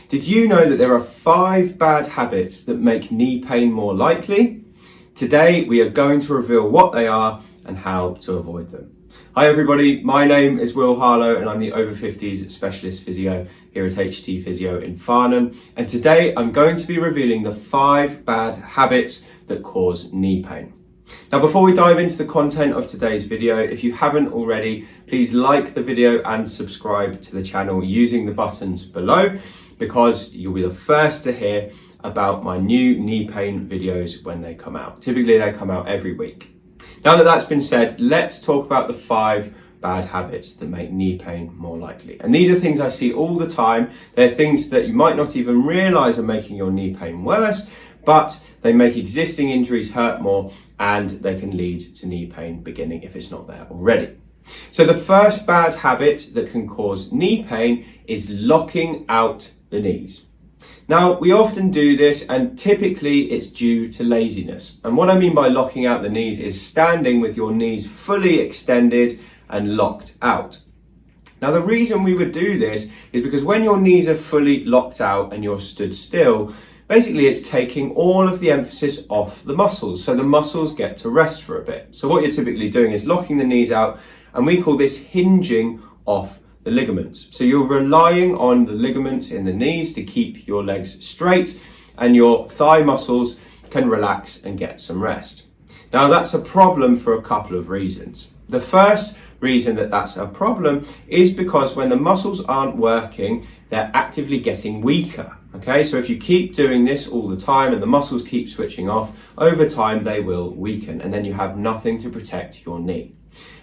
Did you know that there are 5 bad habits that make knee pain more likely? Today we are going to reveal what they are and how to avoid them. Hi everybody, my name is Will Harlow and I'm the Over-Fifties Specialist Physio here at HT Physio in Farnham. And today I'm going to be revealing the 5 bad habits that cause knee pain. Now, before we dive into the content of today's video, if you haven't already, please like the video and subscribe to the channel using the buttons below, because you'll be the first to hear about my new knee pain videos when they come out. Typically, they come out every week. Now that that's been said, let's talk about the 5 bad habits that make knee pain more likely. And these are things I see all the time. They're things that you might not even realize are making your knee pain worse, but they make existing injuries hurt more and they can lead to knee pain beginning if it's not there already. So the first bad habit that can cause knee pain is locking out the knees. Now, we often do this and typically it's due to laziness. And what I mean by locking out the knees is standing with your knees fully extended and locked out. Now, the reason we would do this is because when your knees are fully locked out and you're stood still, basically it's taking all of the emphasis off the muscles. So the muscles get to rest for a bit. So what you're typically doing is locking the knees out, and we call this hinging off the ligaments. So you're relying on the ligaments in the knees to keep your legs straight and your thigh muscles can relax and get some rest. Now, that's a problem for a couple of reasons. The first reason that that's a problem is because when the muscles aren't working, they're actively getting weaker. Okay, so if you keep doing this all the time and the muscles keep switching off, over time they will weaken and then you have nothing to protect your knee.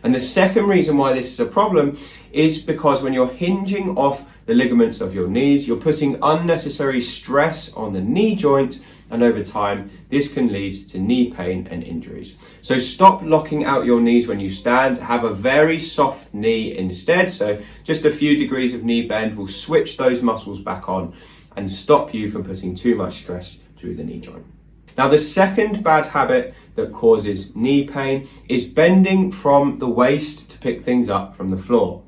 And the second reason why this is a problem is because when you're hinging off the ligaments of your knees, you're putting unnecessary stress on the knee joint, and over time this can lead to knee pain and injuries. So stop locking out your knees when you stand. Have a very soft knee instead. So just a few degrees of knee bend will switch those muscles back on and stop you from putting too much stress through the knee joint. Now, the second bad habit that causes knee pain is bending from the waist to pick things up from the floor.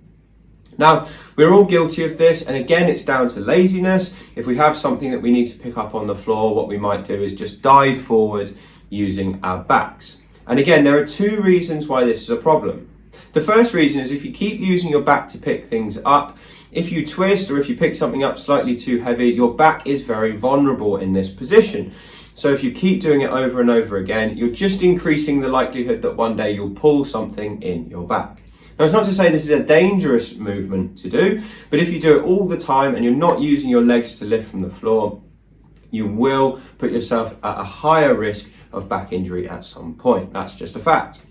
Now, we're all guilty of this, and again, it's down to laziness. If we have something that we need to pick up on the floor, what we might do is just dive forward using our backs. And again, there are 2 reasons why this is a problem. The first reason is if you keep using your back to pick things up, if you twist or if you pick something up slightly too heavy, your back is very vulnerable in this position. So if you keep doing it over and over again, you're just increasing the likelihood that one day you'll pull something in your back. Now, it's not to say this is a dangerous movement to do, but if you do it all the time and you're not using your legs to lift from the floor, you will put yourself at a higher risk of back injury at some point. That's just a fact.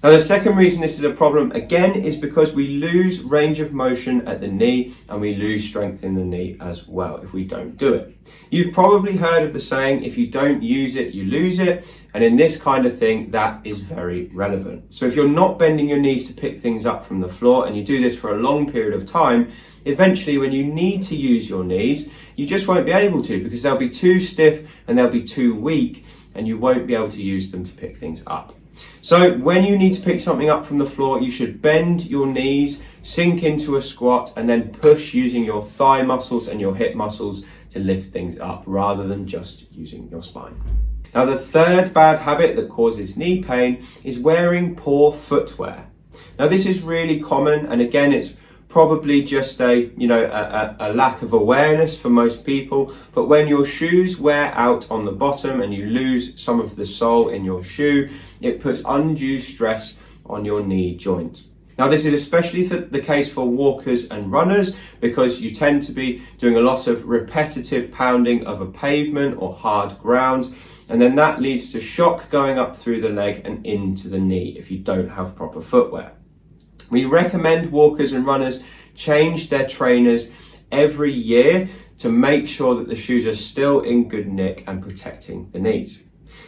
Now, the second reason this is a problem, again, is because we lose range of motion at the knee and we lose strength in the knee as well if we don't do it. You've probably heard of the saying, if you don't use it, you lose it. And in this kind of thing, that is very relevant. So if you're not bending your knees to pick things up from the floor and you do this for a long period of time, eventually when you need to use your knees, you just won't be able to because they'll be too stiff and they'll be too weak and you won't be able to use them to pick things up. So when you need to pick something up from the floor, you should bend your knees, sink into a squat, and then push using your thigh muscles and your hip muscles to lift things up rather than just using your spine. Now, the third bad habit that causes knee pain is wearing poor footwear. Now, this is really common, and again, it's probably just a lack of awareness for most people. But when your shoes wear out on the bottom and you lose some of the sole in your shoe, it puts undue stress on your knee joint. Now, this is especially the case for walkers and runners because you tend to be doing a lot of repetitive pounding of a pavement or hard ground, and then that leads to shock going up through the leg and into the knee if you don't have proper footwear. We recommend walkers and runners change their trainers every year to make sure that the shoes are still in good nick and protecting the knees.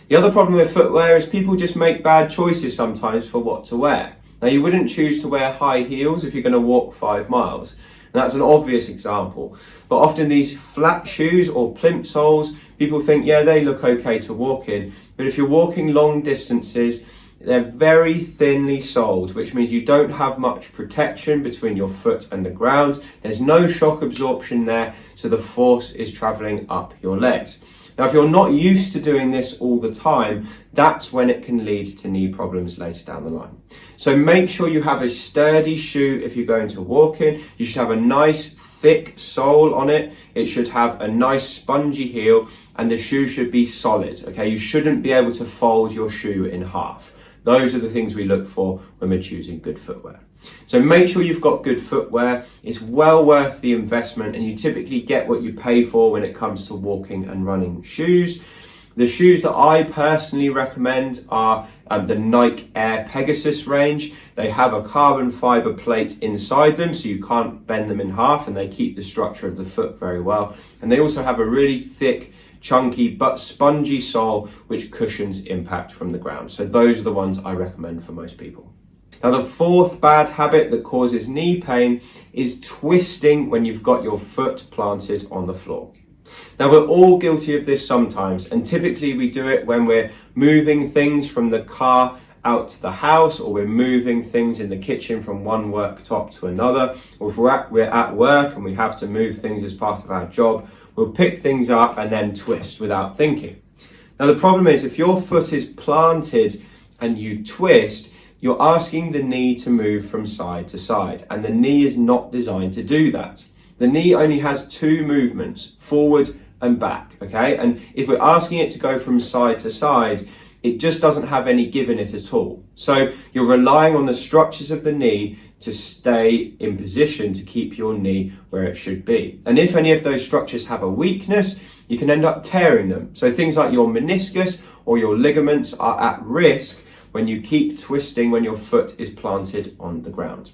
The other problem with footwear is people just make bad choices sometimes for what to wear. Now, you wouldn't choose to wear high heels if you're going to walk 5 miles. And that's an obvious example. But often these flat shoes or plimp soles, people think, yeah, they look okay to walk in. But if you're walking long distances, they're very thinly soled, which means you don't have much protection between your foot and the ground. There's no shock absorption there, so the force is traveling up your legs. Now, if you're not used to doing this all the time, that's when it can lead to knee problems later down the line. So make sure you have a sturdy shoe if you're going to walk in. You should have a nice thick sole on it. It should have a nice spongy heel, and the shoe should be solid, okay? You shouldn't be able to fold your shoe in half. Those are the things we look for when we're choosing good footwear. So make sure you've got good footwear. It's well worth the investment, and you typically get what you pay for when it comes to walking and running shoes. The shoes that I personally recommend are the Nike Air Pegasus range. They have a carbon fiber plate inside them, so you can't bend them in half, and they keep the structure of the foot very well. And they also have a really thick, chunky but spongy sole which cushions impact from the ground. So those are the ones I recommend for most people. Now, the fourth bad habit that causes knee pain is twisting when you've got your foot planted on the floor. Now, we're all guilty of this sometimes, and typically we do it when we're moving things from the car out to the house, or we're moving things in the kitchen from one worktop to another, or if we're at work and we have to move things as part of our job, we'll pick things up and then twist without thinking. Now, the problem is if your foot is planted and you twist, you're asking the knee to move from side to side, and the knee is not designed to do that. The knee only has two movements, forward and back, okay? And if we're asking it to go from side to side, it just doesn't have any give in it at all. So you're relying on the structures of the knee to stay in position to keep your knee where it should be. And if any of those structures have a weakness, you can end up tearing them. So things like your meniscus or your ligaments are at risk when you keep twisting when your foot is planted on the ground.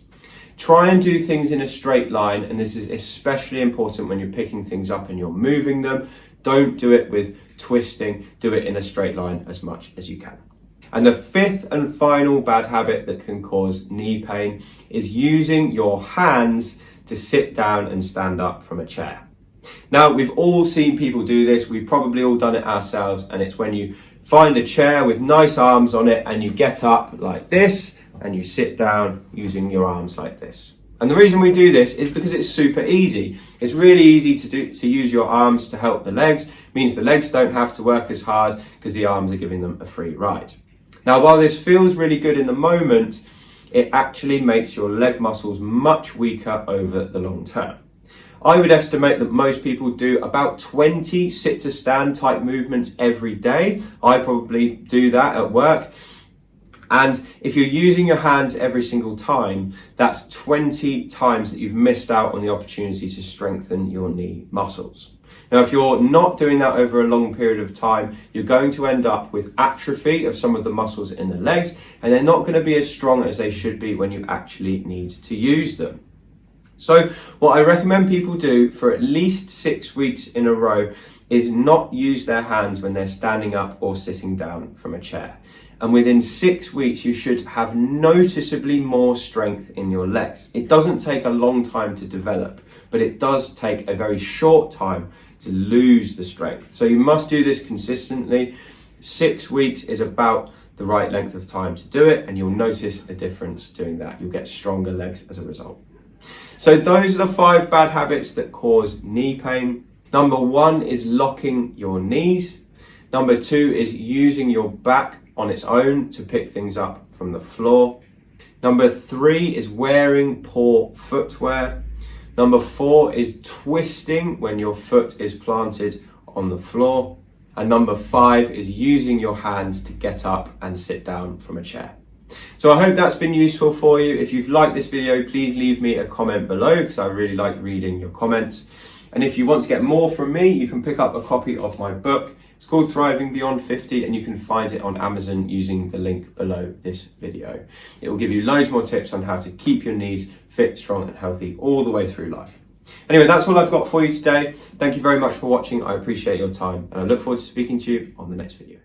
Try and do things in a straight line, and this is especially important when you're picking things up and you're moving them. Don't do it with twisting, do it in a straight line as much as you can. And the fifth and final bad habit that can cause knee pain is using your hands to sit down and stand up from a chair. Now, we've all seen people do this, we've probably all done it ourselves, and it's when you find a chair with nice arms on it and you get up like this and you sit down using your arms like this. And the reason we do this is because it's super easy. It's really easy to use your arms to help the legs. It means the legs don't have to work as hard because the arms are giving them a free ride. Now, while this feels really good in the moment, it actually makes your leg muscles much weaker over the long term. I would estimate that most people do about 20 sit to stand type movements every day. I probably do that at work. And if you're using your hands every single time, that's 20 times that you've missed out on the opportunity to strengthen your knee muscles. Now, if you're not doing that over a long period of time, you're going to end up with atrophy of some of the muscles in the legs, and they're not going to be as strong as they should be when you actually need to use them. So what I recommend people do for at least 6 weeks in a row is not use their hands when they're standing up or sitting down from a chair. And within 6 weeks, you should have noticeably more strength in your legs. It doesn't take a long time to develop, but it does take a very short time to lose the strength. So you must do this consistently. 6 weeks is about the right length of time to do it, and you'll notice a difference doing that. You'll get stronger legs as a result. So those are the 5 bad habits that cause knee pain. Number 1 is locking your knees. Number 2 is using your back on its own to pick things up from the floor. Number 3 is wearing poor footwear. Number 4 is twisting when your foot is planted on the floor. And number 5 is using your hands to get up and sit down from a chair. So I hope that's been useful for you. If you've liked this video, please leave me a comment below because I really like reading your comments. And if you want to get more from me, you can pick up a copy of my book. It's called Thriving Beyond 50, and you can find it on Amazon using the link below this video. It will give you loads more tips on how to keep your knees fit, strong and healthy all the way through life. Anyway, that's all I've got for you today. Thank you very much for watching. I appreciate your time, and I look forward to speaking to you on the next video.